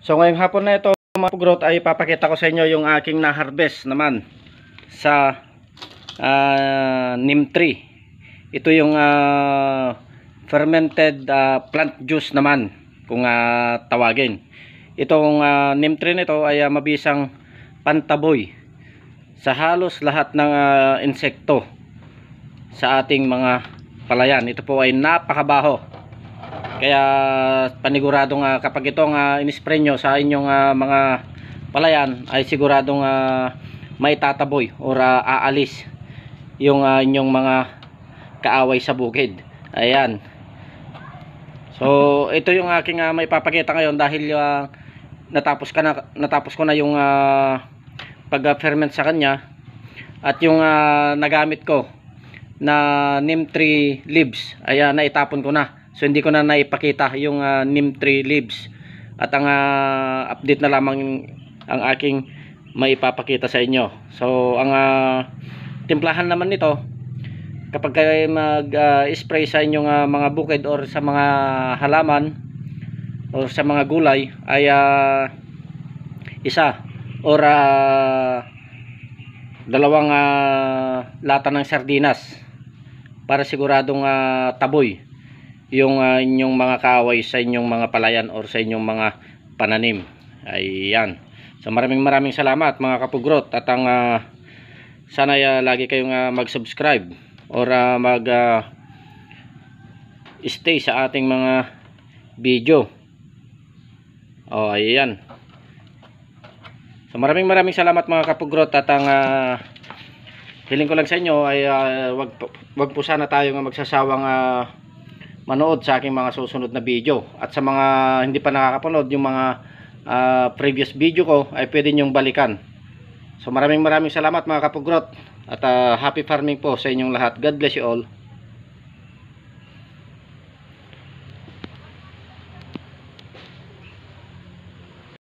So ngayong hapon na ito mga growth ay papakita ko sa inyo yung aking na-harvest naman sa neem tree. Ito yung fermented plant juice naman kung tawagin. Itong neem tree nito ay mabisang pantaboy sa halos lahat ng insekto sa ating mga palayan. Ito po ay napakabaho. Kaya paniguradong kapag itong in-spray nyo sa inyong mga palayan ay siguradong maitataboy or aalis yung inyong mga kaaway sa bukid. Ayan. So ito yung aking maipapakita ngayon dahil natapos ko na yung pag-ferment sa kanya at yung nagamit ko na neem tree leaves ay naitapon ko na. So hindi ko na naipakita yung neem tree leaves. At ang update na lamang ang aking maipapakita sa inyo. So ang timplahan naman nito kapag kayo mag-spray sa inyong mga bukid or sa mga halaman or sa mga gulay ay isa or dalawang lata ng sardinas para siguradong taboy yung inyong mga kaaway sa inyong mga palayan or sa inyong mga pananim. Ayan. So maraming salamat mga kapugrot at ang sana lagi kayong mag-subscribe or mag stay sa ating mga video. Oh, ayan. So maraming salamat mga kapugrot at ang hiling ko lang sa inyo ay wag po sana tayong magsasawang manood sa aking mga susunod na video. At sa mga hindi pa nakakapanood yung mga previous video ko ay pwede nyong balikan. So maraming salamat mga kapugrot at happy farming po sa inyong lahat. God bless you all.